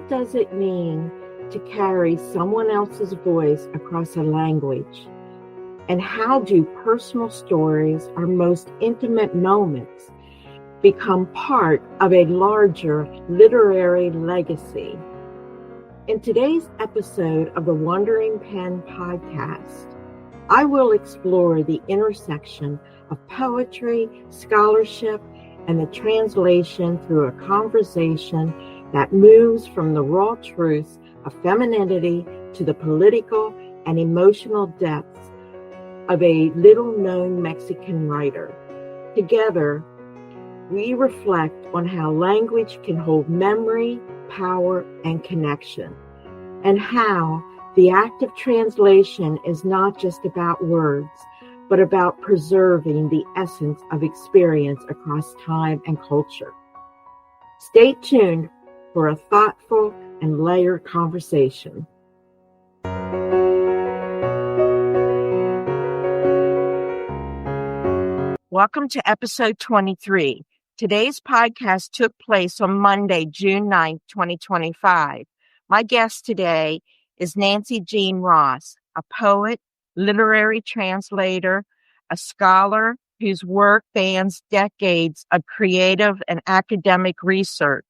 What does it mean to carry someone else's voice across a language? And how do personal stories, our most intimate moments, become part of a larger literary legacy? In today's episode of the Wandering Pen podcast, I will explore the intersection of poetry, scholarship, and the translation through a conversation that moves from the raw truths of femininity to the political and emotional depths of a little-known Mexican writer. Together, we reflect on how language can hold memory, power, and connection, and how the act of translation is not just about words, but about preserving the essence of experience across time and culture. Stay tuned for a thoughtful and layered conversation. Welcome to episode 23. Today's podcast took place on Monday, June 9th, 2025. My guest today is Nancy Jean Ross, a poet, literary translator, a scholar whose work spans decades of creative and academic research.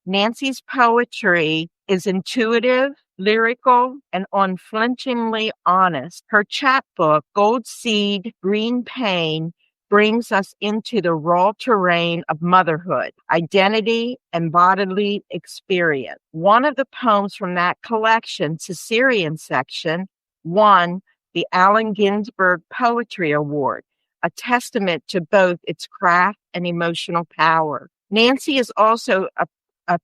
Nancy's poetry is intuitive, lyrical, and unflinchingly honest. Her chapbook, Gold Seed, Green Pain, brings us into the raw terrain of motherhood, identity, and bodily experience. One of the poems from that collection, Caesarean section, won the Allen Ginsberg Poetry Award, a testament to both its craft and emotional power. Nancy is also a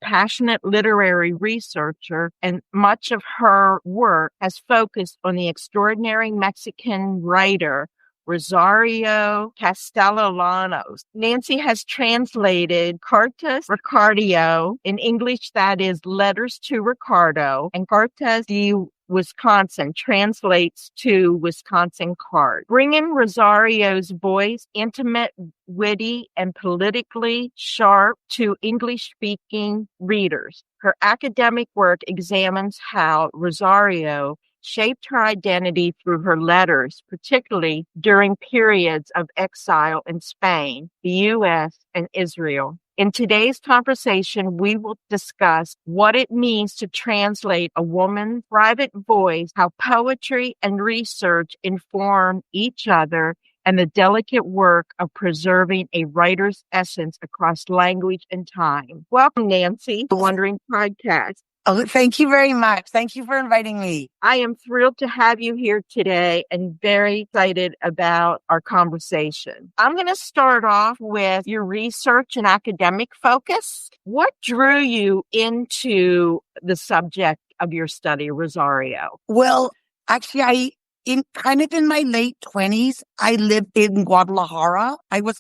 passionate literary researcher, and much of her work has focused on the extraordinary Mexican writer Rosario Castellanos. Nancy has translated Cartas Ricardo, in English that is Letters to Ricardo, and Cartas de Wisconsin translates to Wisconsin Card. Bringing Rosario's voice, intimate, witty, and politically sharp, to English-speaking readers. Her academic work examines how Rosario shaped her identity through her letters, particularly during periods of exile in Spain, the U.S., and Israel. In today's conversation, we will discuss what it means to translate a woman's private voice, how poetry and research inform each other, and the delicate work of preserving a writer's essence across language and time. Welcome, Nancy, to the Wandering Podcast. Oh, thank you very much. Thank you for inviting me. I am thrilled to have you here today and very excited about our conversation. I'm going to start off with your research and academic focus. What drew you into the subject of your study, Rosario? Well, actually, in my late 20s, I lived in Guadalajara. I was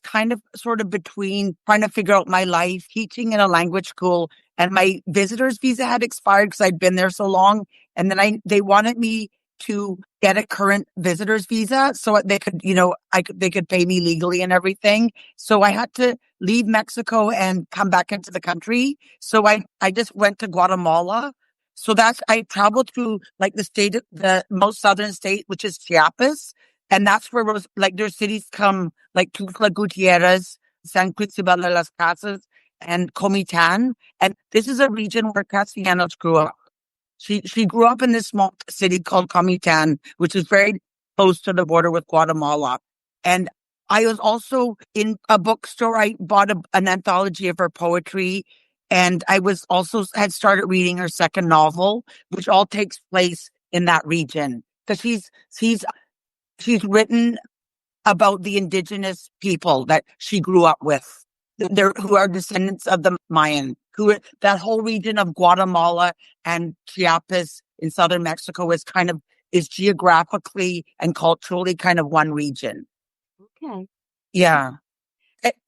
sort of between trying to figure out my life, teaching in a language school, and my visitor's visa had expired because I'd been there so long. And then they wanted me to get a current visitor's visa so they could, they could pay me legally and everything. So I had to leave Mexico and come back into the country. So I just went to Guatemala. So I traveled through the most southern state, which is Chiapas. And that's where their cities come, like Tuxtla Gutierrez, San Cristobal de las Casas, and Comitán. And this is a region where Castellanos grew up. She grew up in this small city called Comitán, which is very close to the border with Guatemala. And I was also in a bookstore. I bought an anthology of her poetry. And I had started reading her second novel, which all takes place in that region. Because she's written about the indigenous people that she grew up with, who are descendants of the Mayan, that whole region of Guatemala and Chiapas in southern Mexico is geographically and culturally kind of one region. Okay. Yeah.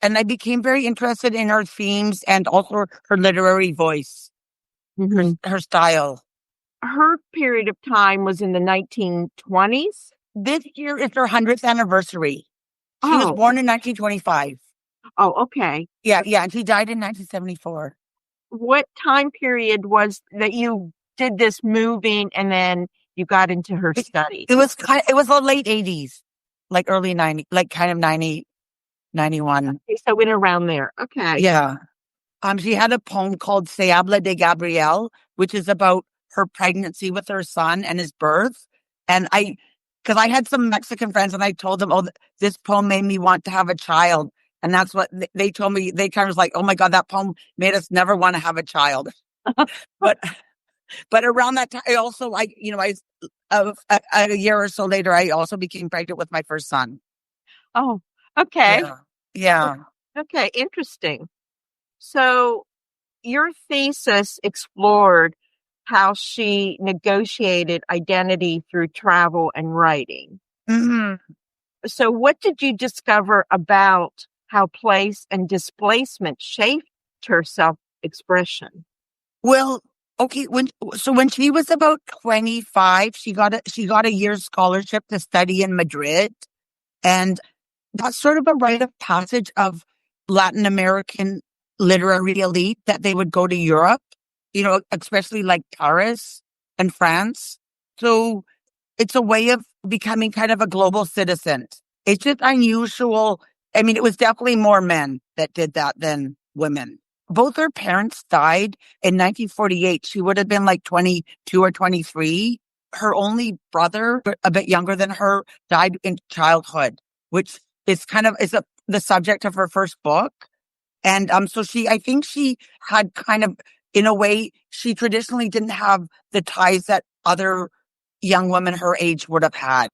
And I became very interested in her themes and also her literary voice, her style. Her period of time was in the 1920s? This year is her 100th anniversary. She was born in 1925. Oh, okay. Yeah, and she died in 1974. what time period was that you did this moving and then you got into her studies? It was the late 80s, like early 90, like kind of 90, 91. Okay, so in around there. Okay. Yeah. She had a poem called Se habla de Gabriel, which is about her pregnancy with her son and his birth. And because I had some Mexican friends and I told them, oh, this poem made me want to have a child. And that's what they told me. They kind of was like, oh my God, that poem made us never want to have a child. but But around that time, a year or so later, I also became pregnant with my first son. Oh, okay. Yeah. Yeah. Okay, interesting. So your thesis explored how she negotiated identity through travel and writing. hmm So what did you discover about how place and displacement shaped her self-expression? Well, okay. When she was about 25, she got a year's scholarship to study in Madrid, and that's sort of a rite of passage of Latin American literary elite that they would go to Europe, especially like Paris and France. So it's a way of becoming kind of a global citizen. It's just unusual. I mean, it was definitely more men that did that than women. Both her parents died in 1948. She would have been like 22 or 23. Her only brother, a bit younger than her, died in childhood, which is the subject of her first book. And so I think she had kind of, in a way, she traditionally didn't have the ties that other young women her age would have had.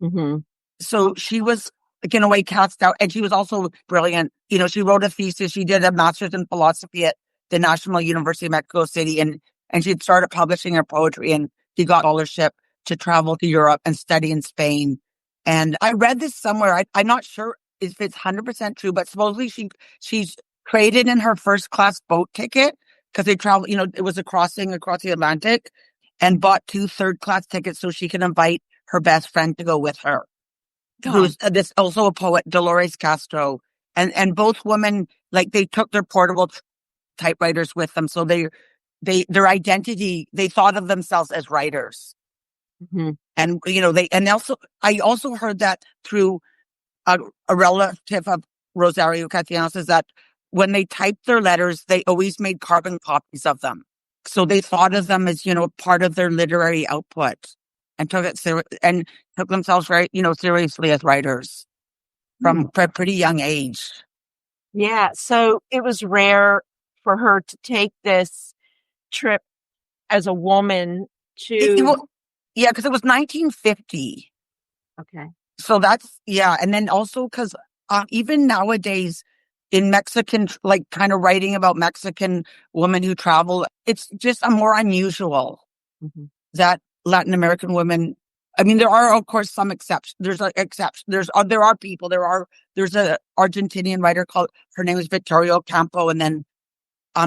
Mm-hmm. So she was, like, in a way, cast out. And she was also brilliant. She wrote a thesis. She did a master's in philosophy at the National University of Mexico City. And she'd started publishing her poetry, and she got scholarship to travel to Europe and study in Spain. And I read this somewhere. I'm not sure if it's 100% true, but supposedly she's traded in her first class boat ticket because they traveled, it was a crossing across the Atlantic, and bought 2 third-class tickets so she can invite her best friend to go with her, who's this also a poet, Dolores Castro. And both women, like, they took their portable typewriters with them. So their identity, they thought of themselves as writers. Mm-hmm. And, I also heard that through a relative of Rosario Castellanos, is that when they typed their letters, they always made carbon copies of them. So they thought of them as, part of their literary output, and took themselves very, seriously as writers from a pretty young age. Yeah. So it was rare for her to take this trip as a woman to. Yeah, because it was 1950. Okay. So that's, yeah. And then also because even nowadays in Mexican, like, kind of writing about Mexican women who travel, it's just a more unusual that Latin American women. I mean, there are, of course, some exceptions. There's an exception. There's an Argentinian writer her name is Victoria Ocampo. And then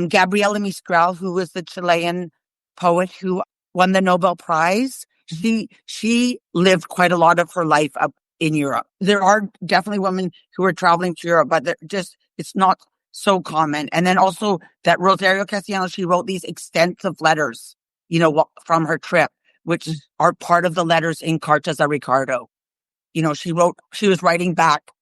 Gabriela Mistral, who was the Chilean poet who won the Nobel Prize. She lived quite a lot of her life up in Europe. There are definitely women who are traveling to Europe, but it's not so common. And then also that Rosario Castellanos, she wrote these extensive letters, from her trip, which are part of the letters in Cartas a Ricardo. She was writing back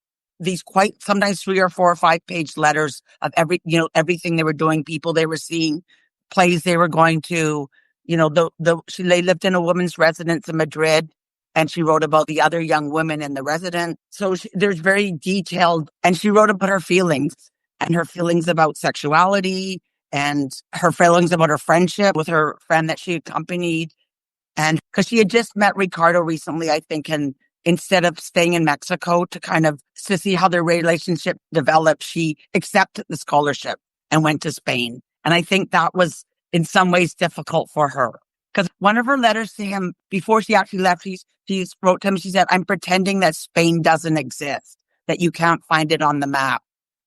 these quite sometimes 3 or 4 or 5 page letters of everything they were doing, people they were seeing, plays they were going to. They lived in a woman's residence in Madrid, and she wrote about the other young women in the residence. So there's very detailed, and she wrote about her feelings about sexuality, and her feelings about her friendship with her friend that she accompanied. And because she had just met Ricardo recently, I think, and instead of staying in Mexico to see how their relationship developed, she accepted the scholarship and went to Spain. And I think that was in some ways difficult for her, because one of her letters to him before she actually left, she wrote to him, she said, "I'm pretending that Spain doesn't exist, that you can't find it on the map."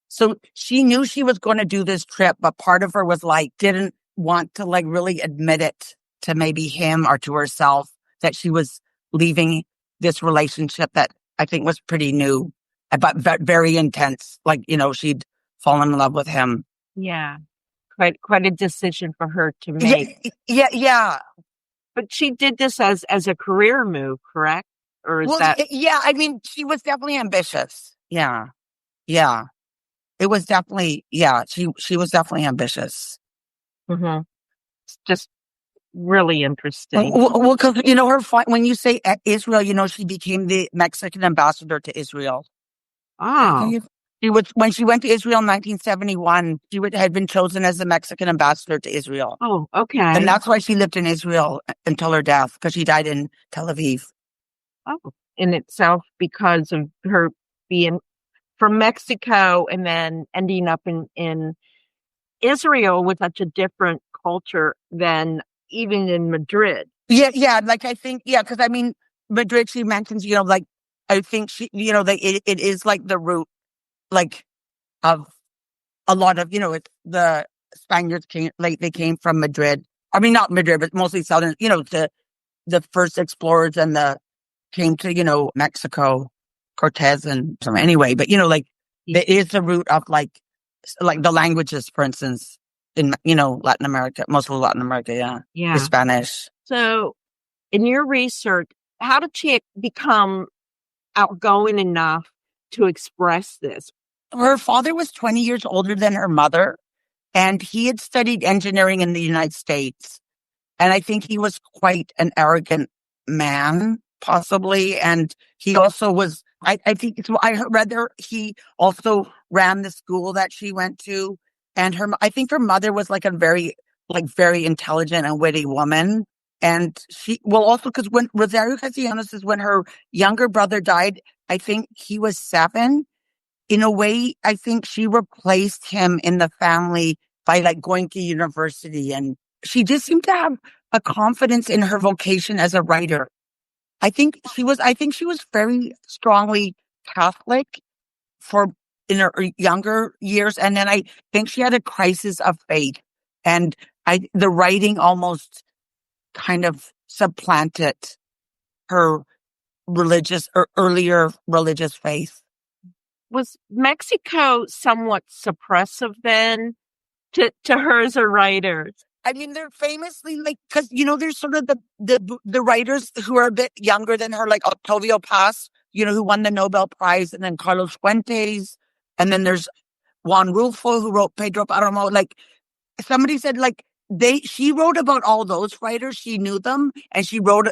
So she knew she was going to do this trip, but part of her was like, didn't want to really admit it to maybe him or to herself that she was leaving this relationship that I think was pretty new, but very intense. She'd fallen in love with him. Yeah. quite a decision for her to Yeah, make. yeah. But she did this as a career move, correct? Or is Well, that yeah. I mean, she was definitely ambitious. Yeah, yeah. It was definitely, yeah. She was definitely ambitious. mhm. It's just really interesting? Well, because when you say Israel, she became the Mexican ambassador to Israel. Oh, She was when she went to Israel in 1971. Had been chosen as the Mexican ambassador to Israel, oh, and okay. that's why she lived in Israel until her death because she died in Tel Aviv. Oh, in itself because of her being from Mexico and then ending up in Israel with such a different culture than even in Madrid. Yeah, yeah. Like I think, yeah, because I mean, Madrid. She mentions, like I think she, that it is like the root, like of a lot of, the Spaniards came, like they came from Madrid. I mean, not Madrid, but mostly southern. The first explorers and the came to, Mexico, Cortez and some anyway. But like there is the root of like the languages, for instance, in Latin America, most of Latin America, yeah, is Yeah. Spanish. So in your research, how did she become outgoing enough to express this? Her father was 20 years older than her mother, and he had studied engineering in the United States. And I think he was quite an arrogant man, possibly. And he also was, I think I read there, he also ran the school that she went to. And I think her mother was like a very intelligent and witty woman. And also because when Rosario Castellanos is when her younger brother died, I think he was 7. In a way, I think she replaced him in the family by like going to university, and she just seemed to have a confidence in her vocation as a writer. I think she was very strongly Catholic for in her younger years. And then I think she had a crisis of faith, and the writing almost kind of supplanted her religious or earlier religious faith. Was Mexico somewhat suppressive then to her as a writer? I mean, they're famously like, because there's sort of the writers who are a bit younger than her, like Octavio Paz, who won the Nobel Prize, and then Carlos Fuentes, and then there's Juan Rulfo who wrote Pedro Páramo. Like somebody said, like she wrote about all those writers, she knew them, and she wrote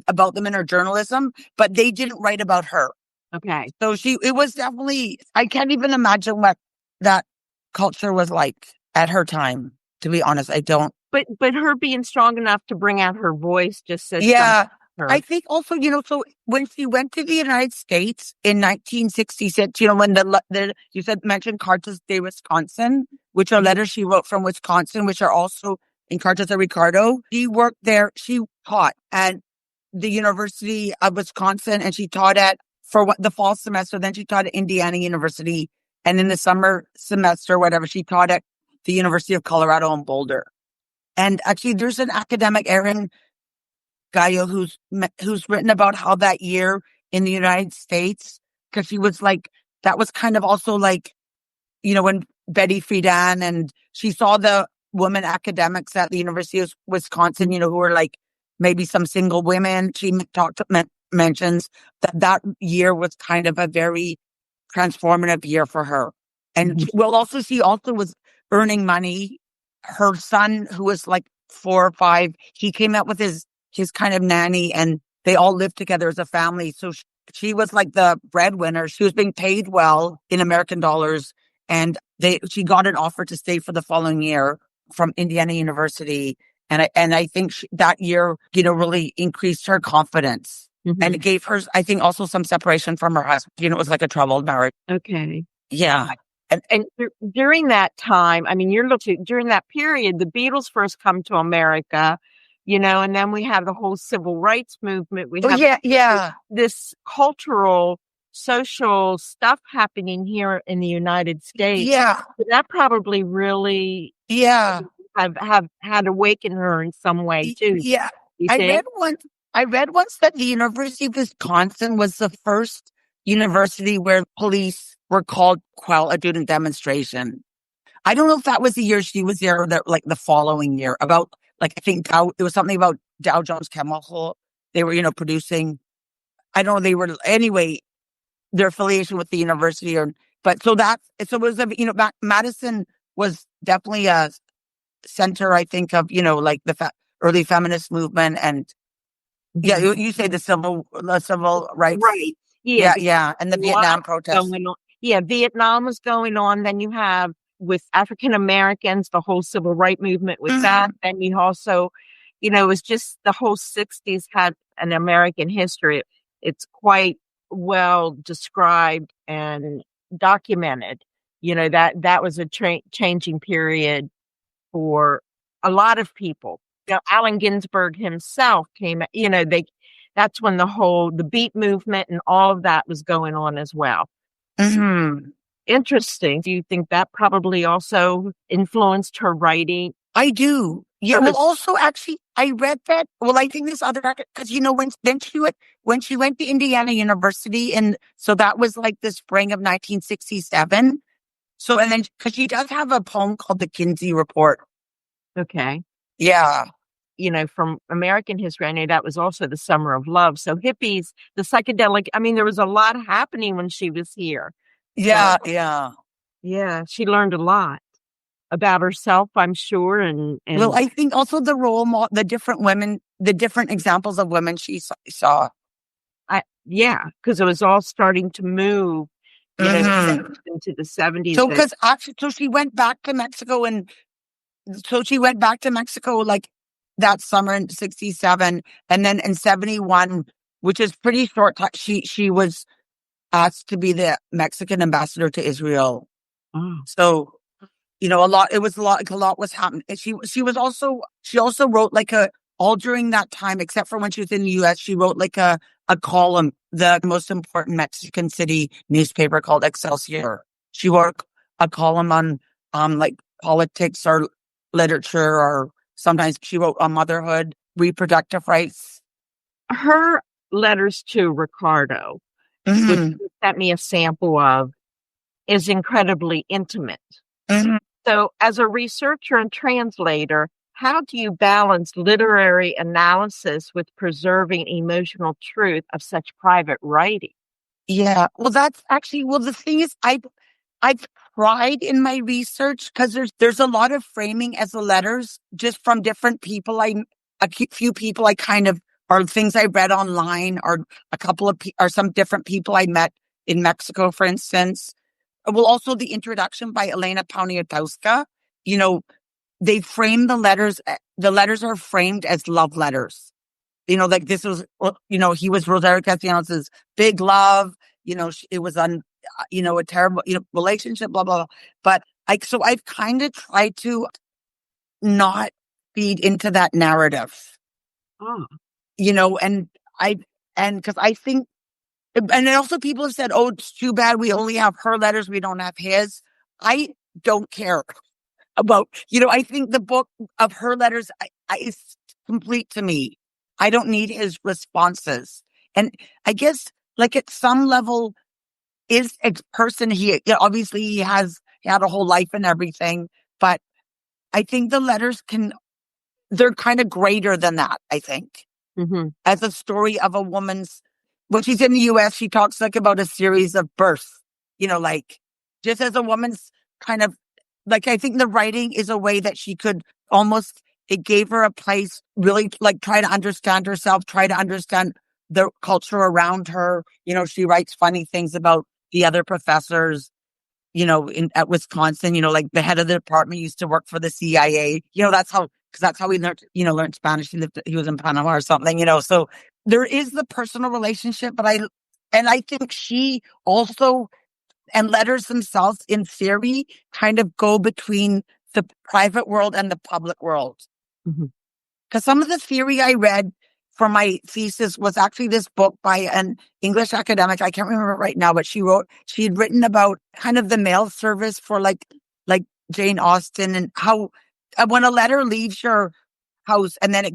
about them in her journalism, but they didn't write about her. Okay. So it was definitely, I can't even imagine what that culture was like at her time. To be honest, I don't. But her being strong enough to bring out her voice just says Yeah, something. I think also, so when she went to the United States in 1966, when you mentioned Cartas de Wisconsin, which are letters she wrote from Wisconsin, which are also in Cartas de Ricardo. She worked there. She taught at the University of Wisconsin, and she taught the fall semester. Then she taught at Indiana University, and in the summer semester, whatever, she taught at the University of Colorado in Boulder. And actually, there's an academic, Aaron Gallo, who's written about how that year in the United States, because she was like, that was kind of also like, when Betty Friedan, and she saw the women academics at the University of Wisconsin, who were like maybe some single women. She mentions that year was kind of a very transformative year for her. And she also was earning money. Her son, who was like 4 or 5, he came out with his kind of nanny, and they all lived together as a family. So she was like the breadwinner. She was being paid well in American dollars, and she got an offer to stay for the following year from Indiana University. And I think that year, really increased her confidence. And it gave her, I think, also some separation from her husband. It was like a troubled marriage. Okay. Yeah. And during that time, I mean, during that period, the Beatles first come to America, and then we have the whole civil rights movement. We have this cultural, social stuff happening here in the United States. Yeah. So that probably really have had awakened her in some way too. Yeah. You I think? read once that the University of Wisconsin was the first university where police were called to quell a student demonstration. I don't know if that was the year she was there or the following year about I think it was something about Dow Jones Chemical. They were, producing, I don't know, they were, anyway, their affiliation with the university so it was, Madison was definitely a center, I think, of, the early feminist movement. And yeah, you say the civil rights. Right. Yeah. Yeah. And the Vietnam protests. Yeah. Vietnam was going on. Then you have with African Americans, the whole civil rights movement with that. Then you also, it was just the whole 60s had an American history. It's quite well described and documented. That was a changing period for a lot of people. Allen Ginsberg himself came, that's when the beat movement and all of that was going on as well. Mm-hmm. Interesting. Do you think that probably also influenced her writing? I do. Yeah. Well, also, actually, I read that. Well, I think this other, because when she went to Indiana University, and so that was like the spring of 1967. So, and then because she does have a poem called the Kinsey Report. Okay. Yeah. From American history, I know that was also the Summer of Love. So hippies, the psychedelic, there was a lot happening when she was here. Yeah. So, yeah. Yeah. She learned a lot about herself, I'm sure. And well, I think also the role model, the different women, the different examples of women she saw. Because it was all starting to move, into the 70s. So, because actually, so she went back to Mexico, like that summer in 67, and then in 71, which is pretty short time, she was asked to be the Mexican ambassador to Israel. Oh. So, a lot was happening. And she also wrote all during that time, except for when she was in the US, she wrote a column, the most important Mexican city newspaper called Excelsior. She wrote a column on politics or literature, or sometimes she wrote on motherhood, reproductive rights. Her letters to Ricardo, which you sent me a sample of, is incredibly intimate. So as a researcher and translator, how do you balance literary analysis with preserving emotional truth of such private writing? Yeah, well, that's actually, the thing is, I've tried in my research, because there's a lot of framing as the letters just from different people. A few people I kind of, or things I read online, or a couple of or some different people I met in Mexico, for instance. Well, also the introduction by Elena Poniatowska, they frame the letters. The letters are framed as love letters. This was, he was Rosario Castellanos' big love. It was a terrible, relationship, blah, blah, blah. But I've kind of tried to not feed into that narrative. Oh. And because I think, and then also people have said, oh, it's too bad we only have her letters, we don't have his. I don't care about, I think the book of her letters is complete to me. I don't need his responses. And I guess, at some level, is a person, obviously he had a whole life and everything, but I think the letters they're kind of greater than that, I think. Mm-hmm. As a story of a woman's, when she's in the US, she talks about a series of births, just as a woman's kind of, I think the writing is a way that she could almost, it gave her a place, really, try to understand herself, try to understand the culture around her. She writes funny things about the other professors, at Wisconsin, the head of the department used to work for the CIA. That's how he learned Spanish. He was in Panama or something, so there is the personal relationship, but I think she also, and letters themselves in theory kind of go between the private world and the public world. Because some of the theory I read for my thesis was actually this book by an English academic. I can't remember right now, but she had written about kind of the mail service for like Jane Austen, and how when a letter leaves your house and then it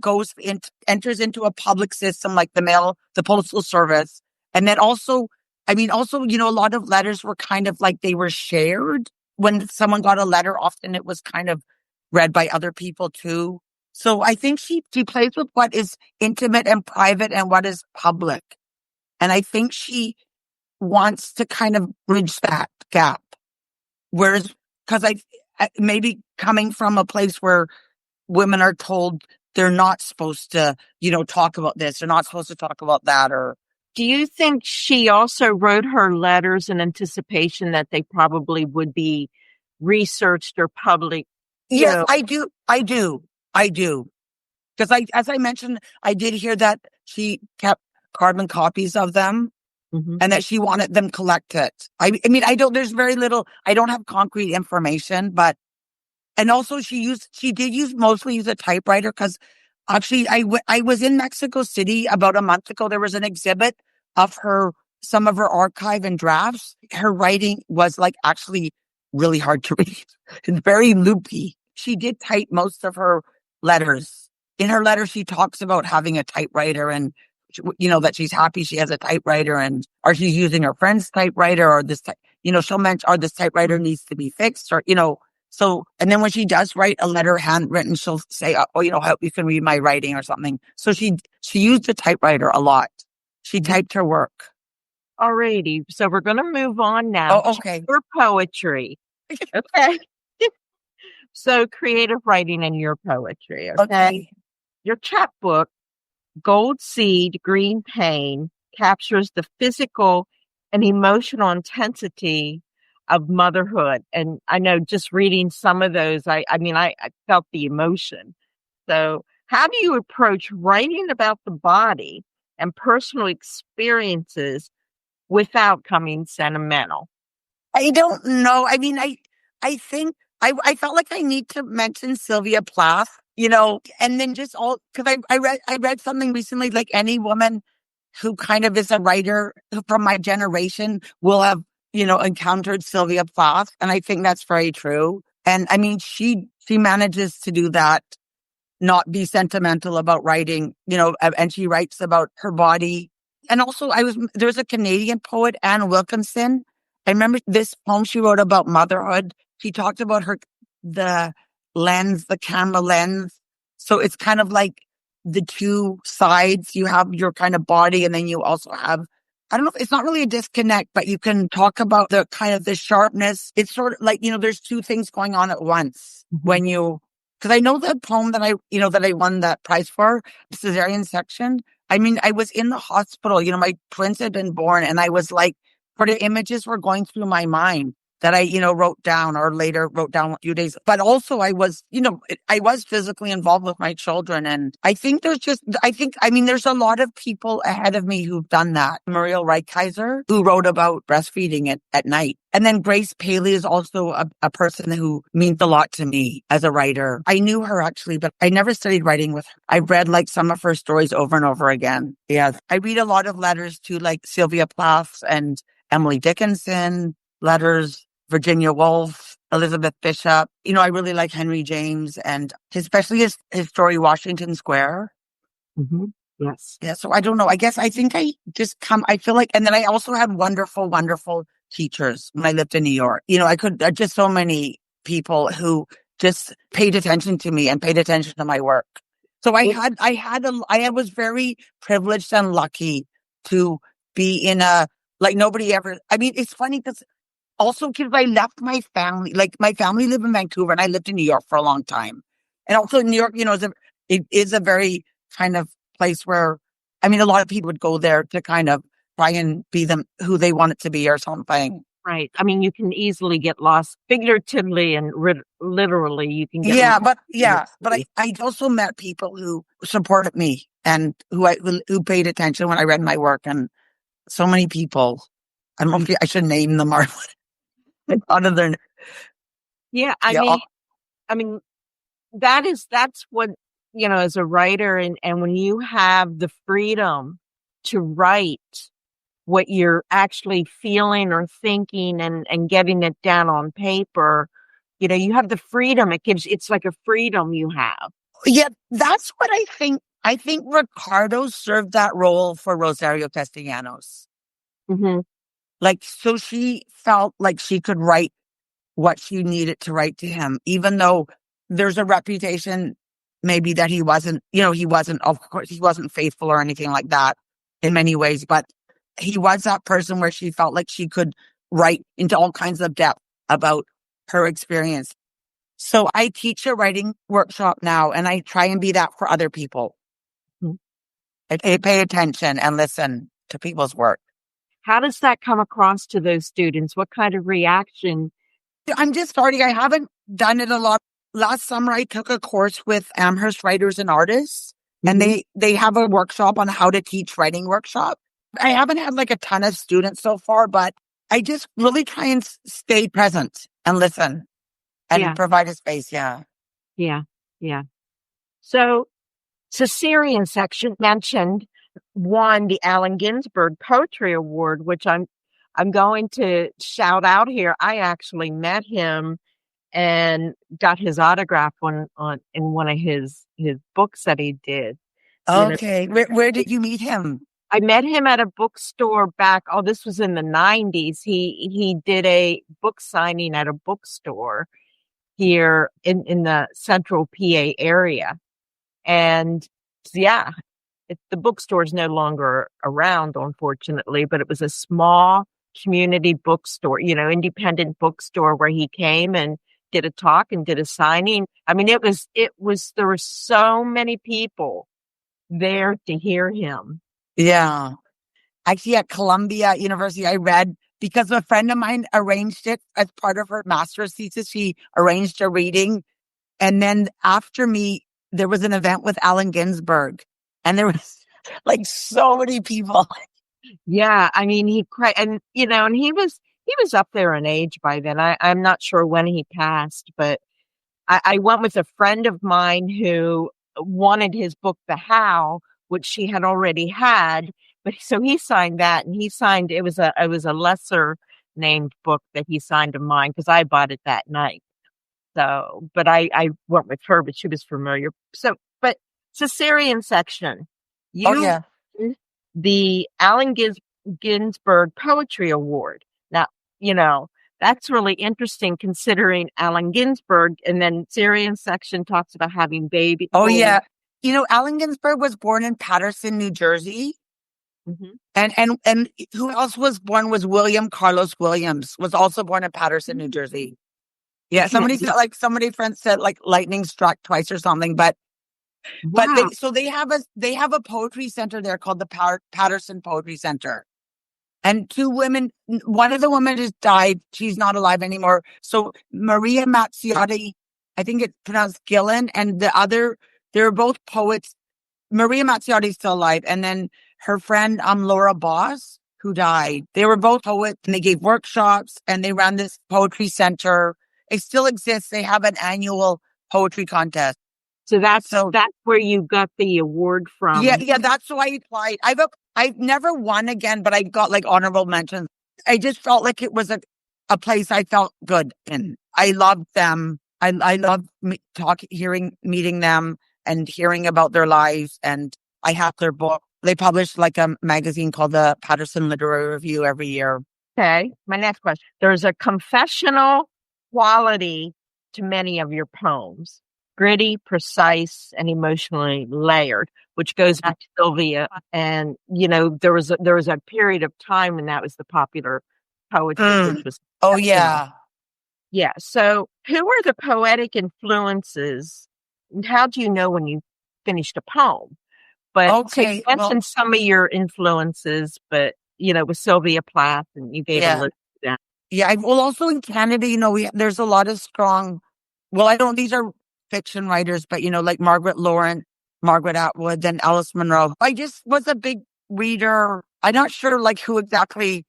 enters into a public system like the postal service. And then also, a lot of letters were kind of like they were shared when someone got a letter, often it was kind of read by other people too. So I think she plays with what is intimate and private and what is public. And I think she wants to kind of bridge that gap. Whereas, because maybe coming from a place where women are told they're not supposed to, talk about this, they're not supposed to talk about that, or. Do you think she also wrote her letters in anticipation that they probably would be researched or public? Yes, I do. Because as I mentioned, I did hear that she kept carbon copies of them. Mm-hmm. And that she wanted them collected. I mean, there's very little, I don't have concrete information, and also she did mostly use a typewriter because actually I was in Mexico City about a month ago. There was an exhibit of some of her archive and drafts. Her writing was like actually really hard to read. It's very loopy. She did type most of her letters. In her letter, she talks about having a typewriter and that she's happy she has a typewriter or she's using her friend's typewriter or this, she'll mention, or this typewriter needs to be fixed or, so, and then when she does write a letter handwritten, she'll say, help, you can read my writing or something. So she used a typewriter a lot. She typed her work. Alrighty. So we're going to move on now. Oh, okay. For poetry. Okay. So creative writing and your poetry. Okay. Your chapbook, Gold Seed, Green Pain, captures the physical and emotional intensity of motherhood. And I know just reading some of those, I felt the emotion. So how do you approach writing about the body and personal experiences without coming sentimental? I don't know. I mean, I think I felt like I need to mention Sylvia Plath, and then just because I read something recently, like any woman who kind of is a writer from my generation will have, encountered Sylvia Plath. And I think that's very true. And I mean, she manages to do that, not be sentimental about writing, and she writes about her body. And also there's a Canadian poet, Anne Wilkinson. I remember this poem she wrote about motherhood. She talked about the camera lens. So it's kind of like the two sides. You have your kind of body, and then you also have, I don't know, it's not really a disconnect, but you can talk about the kind of the sharpness. It's sort of like, there's two things going on at once when because I know the poem that I won that prize for, cesarean section. I mean, I was in the hospital, my twins had been born, and I was like, the images were going through my mind that I, wrote down or later wrote down a few days. But also I was physically involved with my children. And I think there's a lot of people ahead of me who've done that. Muriel Reichheiser, who wrote about breastfeeding at night. And then Grace Paley is also a person who means a lot to me as a writer. I knew her actually, but I never studied writing with her. I read like some of her stories over and over again. Yeah. I read a lot of letters to like Sylvia Plath and Emily Dickinson, letters, Virginia Woolf, Elizabeth Bishop. I really like Henry James and especially his story, Washington Square. Mm-hmm. Yes. Yeah. So I don't know. I think I feel like, and then I also had wonderful, wonderful teachers when I lived in New York. Just so many people who just paid attention to me and paid attention to my work. So I was very privileged and lucky to be in nobody ever, I mean, it's funny because also because I left my family, like my family lived in Vancouver and I lived in New York for a long time. And also New York, it is a very kind of place where, I mean, a lot of people would go there to kind of try and be them who they want it to be or something. Right. I mean, you can easily get lost figuratively and literally you can get lost. But I also met people who supported me and who paid attention when I read my work, and so many people. I don't know if I should name them or other than. Yeah. I mean, that's what, as a writer and when you have the freedom to write what you're actually feeling or thinking and getting it down on paper, you have the freedom. It's like a freedom you have. Yeah, that's what I think. I think Ricardo served that role for Rosario Castellanos. Mm-hmm. Like, so she felt like she could write what she needed to write to him, even though there's a reputation maybe that he wasn't, of course, he wasn't faithful or anything like that in many ways, but he was that person where she felt like she could write into all kinds of depth about her experience. So I teach a writing workshop now, and I try and be that for other people. Mhm. I pay attention and listen to people's work. How does that come across to those students? What kind of reaction? I'm just starting. I haven't done it a lot. Last summer, I took a course with Amherst Writers and Artists, and they have a workshop on how to teach writing workshop. I haven't had like a ton of students so far, but I just really try and stay present and listen and provide a space. Yeah. Yeah. Yeah. So Caesarean section mentioned won the Allen Ginsberg Poetry Award, which I'm going to shout out here. I actually met him and got his autograph on in one of his books that he did. Okay. Where did you meet him? I met him at a bookstore back. Oh, this was in the 90s. He did a book signing at a bookstore here in the central PA area. And yeah, the bookstore is no longer around, unfortunately, but it was a small community bookstore, independent bookstore where he came and did a talk and did a signing. I mean, there were so many people there to hear him. Yeah. Actually, at Columbia University, I read, because a friend of mine arranged it as part of her master's thesis. She arranged a reading. And then after me, there was an event with Allen Ginsberg. And there was like so many people. Yeah. I mean, he cried, and, and he was up there in age by then. I'm not sure when he passed, but I went with a friend of mine who wanted his book, The How, which she had already had. But so he signed that, and it was a lesser named book that he signed of mine because I bought it that night. So, but I went with her, but she was familiar. So, but Caesarean section, Yeah. won the Allen Ginsberg Poetry Award. Now, that's really interesting considering Allen Ginsberg, and then Caesarean section talks about having baby. Oh, yeah. Allen Ginsberg was born in Paterson, New Jersey. Mm-hmm. And who else was born was William Carlos Williams, was also born in Paterson, New Jersey. Yeah, somebody friends said like lightning struck twice or something, but wow. they have a poetry center there called the Paterson Poetry Center. And two women, one of the women just died. She's not alive anymore. So Maria Mazziotti, I think it's pronounced Gillen, and the other, they're both poets. Maria Mazziotti is still alive. And then her friend, Laura Boss, who died. They were both poets, and they gave workshops, and they ran this poetry center. It still exists. They have an annual poetry contest. So that's where you got the award from. Yeah, that's why I applied. I've never won again, but I got like honorable mentions. I just felt like it was a place I felt good in. I loved them. I loved meeting them and hearing about their lives. And I have their book. They publish like a magazine called the Paterson Literary Review every year. Okay. My next question. There's a confessional quality to many of your poems. Gritty, precise, and emotionally layered, which goes back to Sylvia. And, there was a period of time when that was the popular poetry. Which was, yeah. Yeah. So who are the poetic influences? And how do you know when you finished a poem? But so you mentioned some of your influences, but, with Sylvia Plath, and you gave a list of that. Yeah. Well, also in Canada, there's a lot of strong, these are fiction writers, but like Margaret Laurent, Margaret Atwood, and Alice Munro. I just was a big reader. I'm not sure like who exactly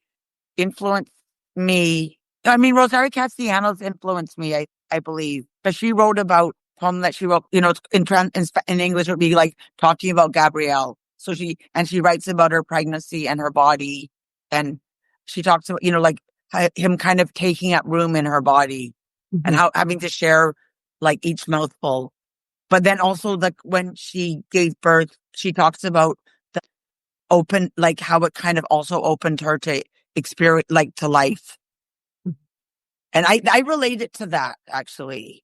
influenced me. I mean, Rosario Castellanos influenced me, I believe, but she wrote about poem that she wrote, in English would be like talking about Gabrielle. So she writes about her pregnancy and her body, and she talks about, like him kind of taking up room in her body, and how having to share like each mouthful. But then also like when she gave birth, she talks about the open, like how it kind of also opened her to experience, like to life. And I relate it to that actually.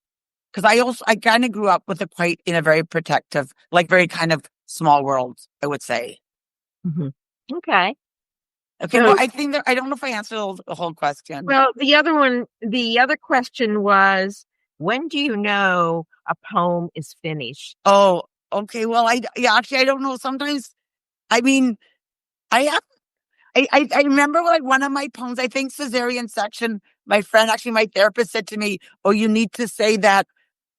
Because I kind of grew up with in a very protective, like very kind of small world, I would say. Mm-hmm. Okay. Okay, So, well, I think I don't know if I answered the whole question. well, the other question was, when do you know a poem is finished? Oh, okay. Well, actually, I don't know. Sometimes, I mean, I have, I remember like one of my poems, I think cesarean section, my friend, actually my therapist said to me, oh, you need to say that.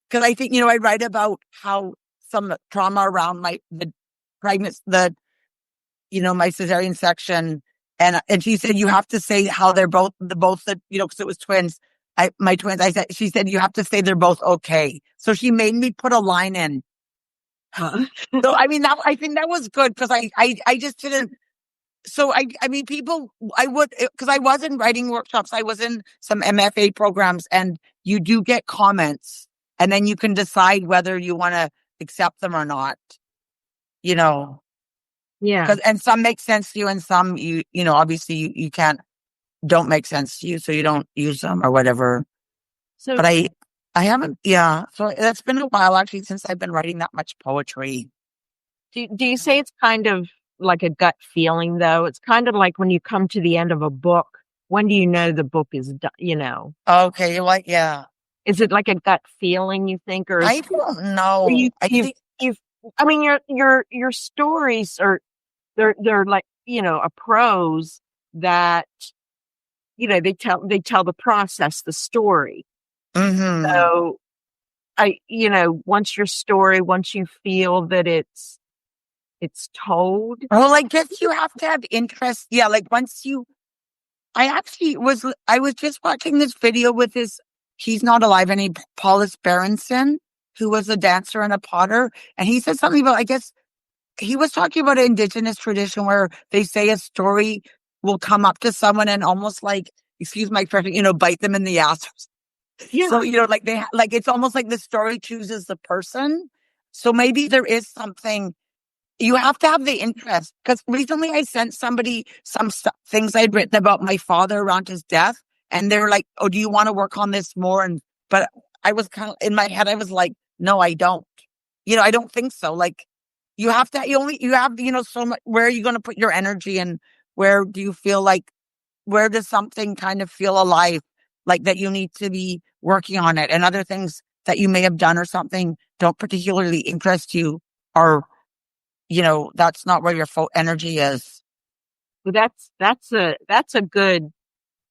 Because I think, I write about how some trauma around the pregnancy, my cesarean section. And she said, you have to say how they're both, because it was twins. My twins, she said, you have to say they're both okay. So she made me put a line in. So, I mean, I think that was good because I just didn't. So, I mean, because I was in writing workshops, I was in some MFA programs, and you do get comments, and then you can decide whether you want to accept them or not, Yeah. and some make sense to you, and some, obviously you don't make sense to you, so you don't use them or whatever. So, But I haven't, yeah. So that's been a while actually since I've been writing that much poetry. do you say it's kind of like a gut feeling, though? It's kind of like when you come to the end of a book, when do you know the book is done, Okay, like, yeah. Is it like a gut feeling, you think, or I don't know. I think, I mean, your stories are, they're like, a prose that, they tell the process, the story. mm-hmm. So once you feel that it's told. Well, I guess you have to have interest. Yeah, like I was just watching this video with he's not alive any, Paulus Berenson, who was a dancer and a potter. And he said something about, I guess he was talking about an indigenous tradition where they say a story will come up to someone and almost like, excuse my French, bite them in the ass. Yeah. So, like it's almost like the story chooses the person. So maybe there is something. You have to have the interest, because recently I sent somebody some things I'd written about my father around his death, and they were like, "Oh, do you want to work on this more?" But I was kind of in my head, I was like, "No, I don't. I don't think so." Like, you have to. You have so much. Where are you going to put your energy, and where do you feel like? Where does something kind of feel alive, like that you need to be working on it, and other things that you may have done or something don't particularly interest you, or that's not where your energy is. Well, that's a good,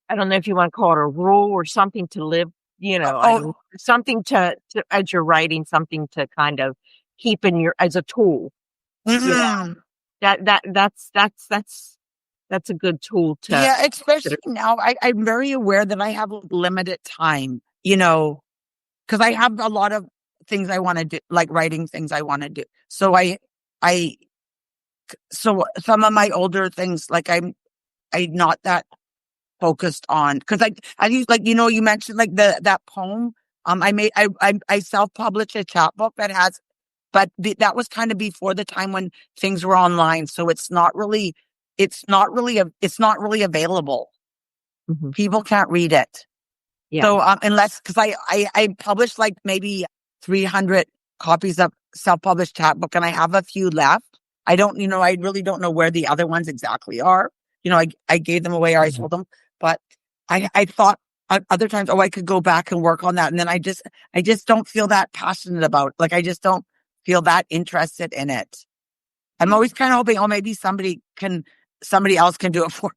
I don't know if you want to call it a rule or something to live, something to as you're writing, something to kind of keep as a tool. Mm-hmm. That's a good tool to. Yeah, especially now, I'm very aware that I have limited time, because I have a lot of things I want to do, like writing things I want to do. So so some of my older things, like I'm not that focused on, because I use, like, you mentioned like that poem. I self-published a chapbook that has, but that was kind of before the time when things were online. So it's not really available. Mm-hmm. People can't read it. Yeah. So, because I published like maybe 300 copies of self-published chapbook, and I have a few left. I really don't know where the other ones exactly are. I gave them away or I sold them, but I thought other times, oh, I could go back and work on that. And then I just don't feel that passionate about it. Like, I just don't feel that interested in it. I'm always kind of hoping, oh, maybe somebody else can do it for me.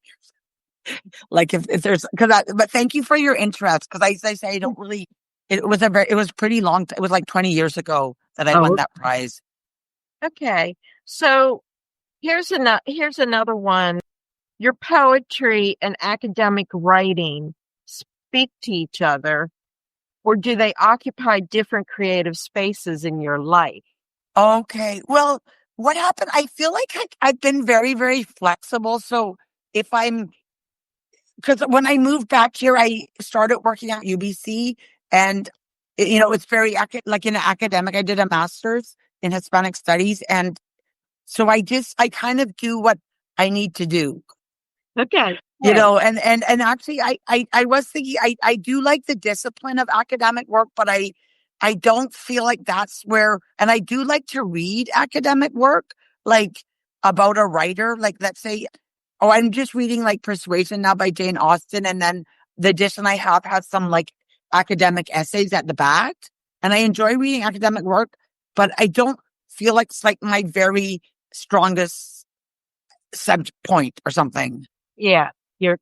Like if there's, but thank you for your interest. Cause I say, I don't really, it was pretty long. It was like 20 years ago that I won that prize. Okay. So here's another one. Your poetry and academic writing speak to each other, or do they occupy different creative spaces in your life? Okay. Well, what happened? I feel like I've been very, very flexible. So because when I moved back here, I started working at UBC, and it's very like in academic. I did a master's in Hispanic studies, and so I kind of do what I need to do. Okay. You Okay. know, and actually I was thinking I do like the discipline of academic work, but I don't feel like that's where, and I do like to read academic work, like about a writer, like let's say, oh, I'm just reading like Persuasion now by Jane Austen. And then the edition I have has some like academic essays at the back. And I enjoy reading academic work, but I don't feel like it's like my very strongest subject point or something. Yeah. You're,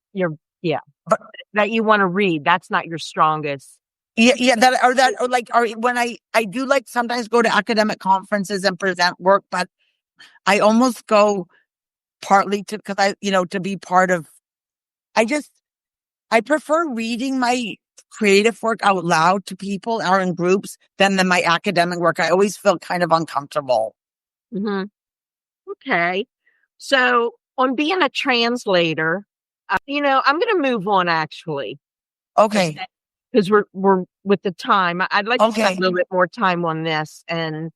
yeah. But That you want to read. That's not your strongest. yeah, that, or like, or when I do like sometimes go to academic conferences and present work, but I almost go partly to, because to be part of, I prefer reading my creative work out loud to people or in groups than my academic work. I always feel kind of uncomfortable. Mm-hmm. Okay. So on being a translator, I'm going to move on actually. Okay. Because we're with the time. I'd like to spend a Okay. little bit more time on this, and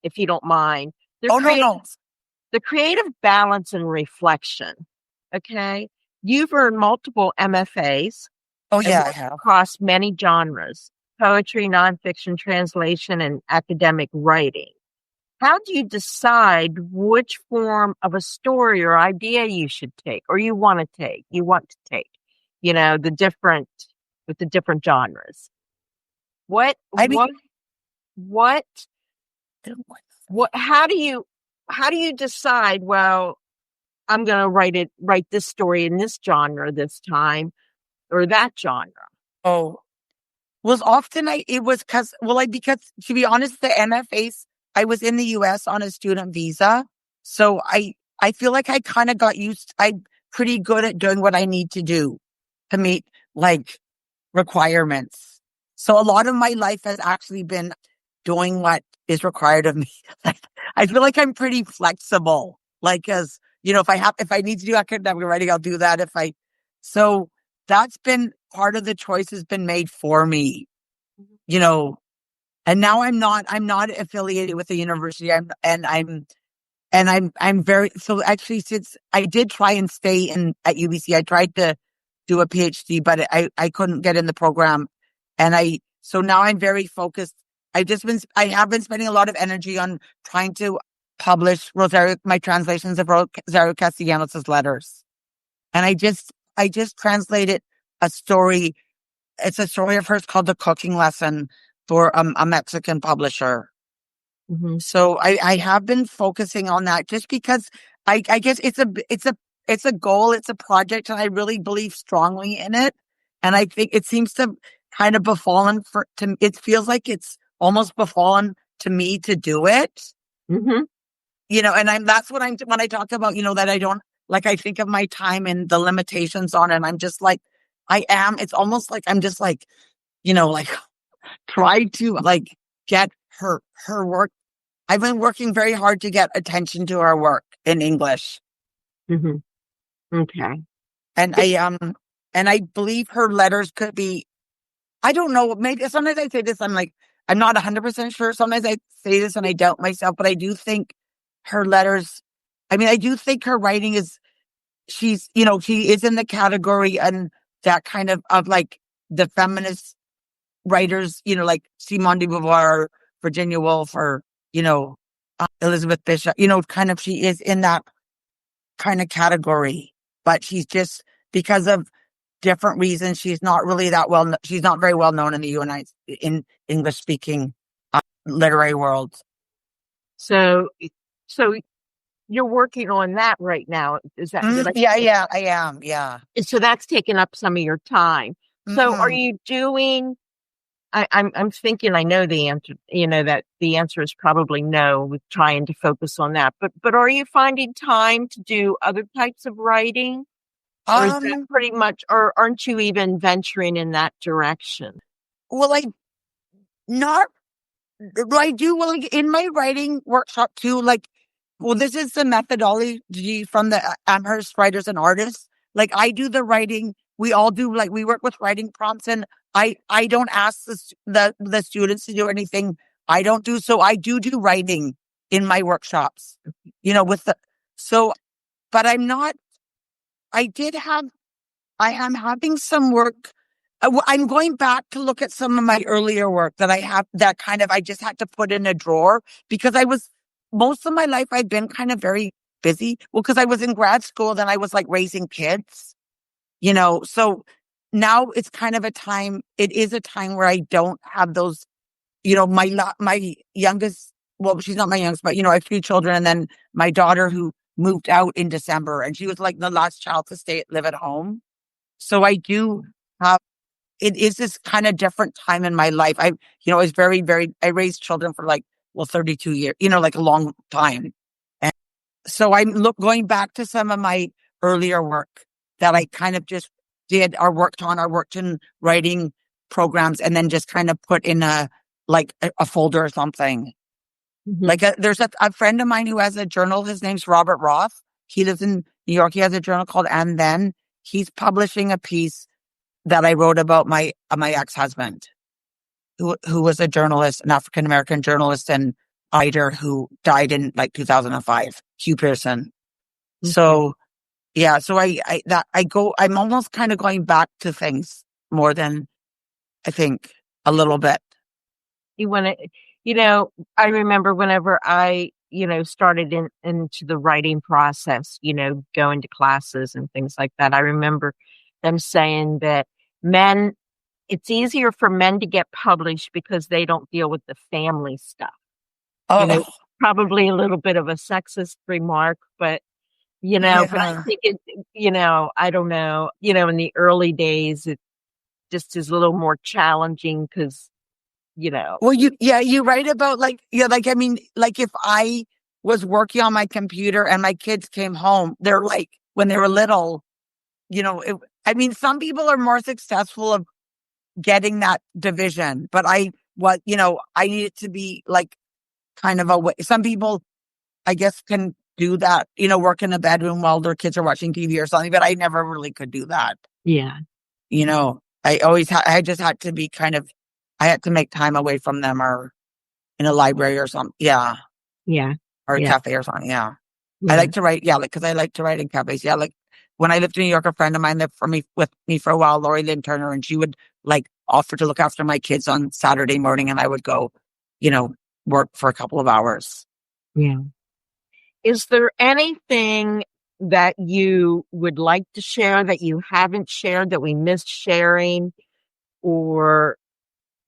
if you don't mind, Oh, no, no. the creative balance and reflection. Okay, you've earned multiple MFAs Oh, and yeah, I worked have. across many genres: poetry, nonfiction, translation, and academic writing. How do you decide which form of a story or idea you should take, or you want to take? The different with the different genres. What I mean, what what what how do you decide, well, I'm going to write this story in this genre this time or that genre? oh, was often it was because to be honest, the MFAs, I was in the US on a student visa. So I feel like I kind of I'm pretty good at doing what I need to do to meet like requirements. So a lot of my life has actually been doing what is required of me. Like, I feel like I'm pretty flexible. Like, if I need to do academic writing, I'll do that. So that's been part of the choice has been made for me, you know, and now I'm not affiliated with the university. I'm very, so actually since I did try and stay at UBC, I tried to do a PhD, but I couldn't get in the program. So now I'm very focused. I have been spending a lot of energy on trying to publish my translations of Rosario Castellanos' letters. And I just translated a story. It's a story of hers called The Cooking Lesson for a Mexican publisher. Mm-hmm. So I have been focusing on that just because I guess it's a goal, it's a project, and I really believe strongly in it. And I think it seems to kind of it feels like it's almost befallen to me to do it. Mm-hmm. That's what when I talk about, that I don't, like, I think of my time and the limitations on it. I'm just like, it's almost like I'm just like, like try to like get her work. I've been working very hard to get attention to her work in English. Mm-hmm. Okay. And I believe her letters could be, I don't know, maybe sometimes I say this, I'm not 100% sure. Sometimes I say this and I doubt myself, but I do think her letters, I do think her writing she is in the category and that kind of like the feminist writers, like Simone de Beauvoir, Virginia Woolf, or, Elizabeth Bishop, kind of, she is in that kind of category, but she's just, because of different reasons, she's not very well known in the in English speaking literary world. So you're working on that right now. Is that Yeah, I am. Yeah. So that's taking up some of your time. So are Mm-hmm. you doing, I'm thinking I know the answer, that the answer is probably no with trying to focus on that. But are you finding time to do other types of writing? Or is that pretty much, or aren't you even venturing in that direction? Well, not, I do, well, like, in my writing workshop too, this is the methodology from the Amherst Writers and Artists. Like, I do the writing. We all do, like, we work with writing prompts, and I don't ask the students to do anything I don't do. So I do writing in my workshops, but I'm not, I did have I am having some work. I'm going back to look at some of my earlier work that I have that kind of, I just had to put in a drawer because most of my life, I've been kind of very busy. Well, because I was in grad school, then I was like raising kids, so now it's kind of it is a time where I don't have those, my youngest, well, she's not my youngest, but, I have 2 children. And then my daughter who moved out in December, and she was like the last child to live at home. So I do have, it is this kind of different time in my life. I was very, very, I raised children for 32 years, like a long time. And so I'm going back to some of my earlier work that I kind of just did or worked in writing programs and then just kind of put in a folder or something. Mm-hmm. There's a friend of mine who has a journal. His name's Robert Roth. He lives in New York. He has a journal called And Then. He's publishing a piece that I wrote about my ex-husband, who was a journalist, an African-American journalist and writer who died in 2005, Hugh Pearson. Mm-hmm. So, yeah, so I'm almost kind of going back to things more than I think a little bit. You want to, I remember whenever I, started into the writing process, going to classes and things like that. I remember them saying that it's easier for men to get published because they don't deal with the family stuff. Oh, probably a little bit of a sexist remark, but, yeah. But I think I don't know, in the early days, it just is a little more challenging because, Well, you write about if I was working on my computer and my kids came home, they're when they were little, some people are more successful of getting that division, but I need it to be kind of a way. Some people, I guess, can do that, work in a bedroom while their kids are watching TV or something, but I never really could do that. Yeah. I just had to be I had to make time away from them or in a library or something. Yeah. Yeah. Or a cafe or something. Yeah. I like to write. Yeah. Because I like to write in cafes. Yeah. When I lived in New York, a friend of mine lived with me for a while, Lori Lynn Turner, and she would offer to look after my kids on Saturday morning and I would go, work for a couple of hours. Yeah. Is there anything that you would like to share that you haven't shared that we missed sharing or,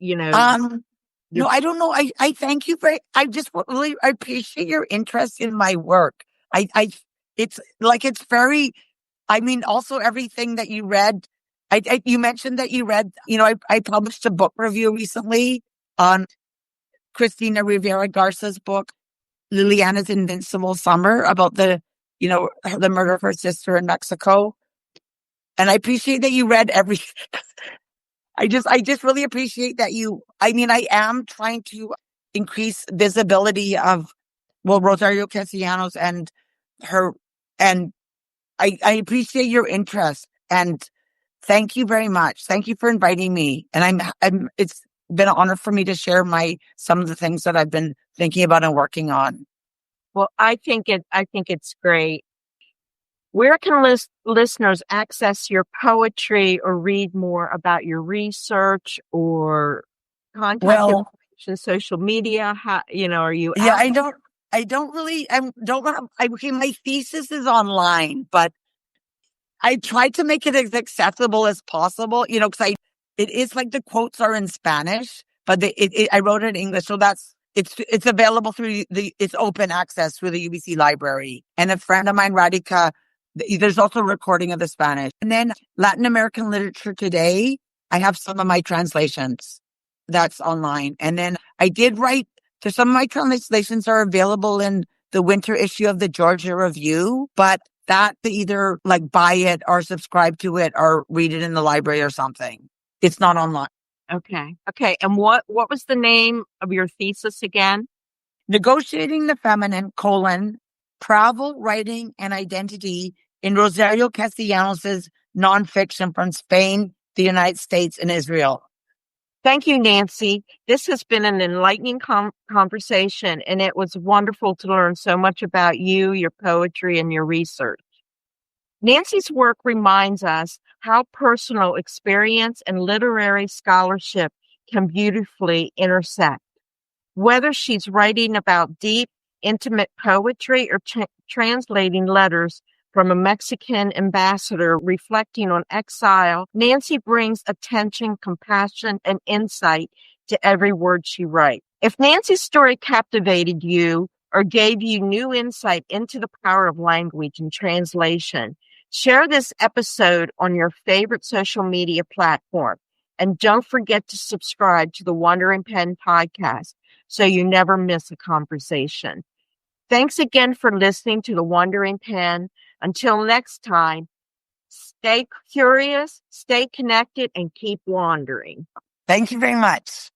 no, I don't know. I thank you I just really, I appreciate your interest in my work. It's very, also everything that you read. You mentioned that you read, I published a book review recently on Christina Rivera Garza's book, Liliana's Invincible Summer, about the murder of her sister in Mexico. And I appreciate that you read everything. I just really appreciate that I am trying to increase visibility of, Rosario Castellanos and her, and I appreciate your interest and thank you very much. Thank you for inviting me. And it's been an honor for me to share some of the things that I've been thinking about and working on. Well, I think it's great. Where can listeners access your poetry or read more about your research or contact information, social media? How, are you? Yeah, I don't really, my thesis is online, but I tried to make it as accessible as possible, because it is the quotes are in Spanish, but I wrote it in English. So it's available through it's open access through the UBC library. And a friend of mine, Radhika, there's also a recording of the Spanish. And then Latin American Literature Today, I have some of my translations that's online. And then I did write, some of my translations are available in the winter issue of the Georgia Review, but that to either buy it or subscribe to it or read it in the library or something. It's not online. Okay. And what was the name of your thesis again? Negotiating the Feminine, Travel, Writing, and Identity in Rosario Castellanos' nonfiction from Spain, the United States, and Israel. Thank you, Nancy. This has been an enlightening conversation, and it was wonderful to learn so much about you, your poetry, and your research. Nancy's work reminds us how personal experience and literary scholarship can beautifully intersect. Whether she's writing about deep, intimate poetry or translating letters from a Mexican ambassador reflecting on exile, Nancy brings attention, compassion, and insight to every word she writes. If Nancy's story captivated you or gave you new insight into the power of language and translation, share this episode on your favorite social media platform. And don't forget to subscribe to the Wandering Pen podcast so you never miss a conversation. Thanks again for listening to the Wandering Pen. Until next time, stay curious, stay connected, and keep wandering. Thank you very much.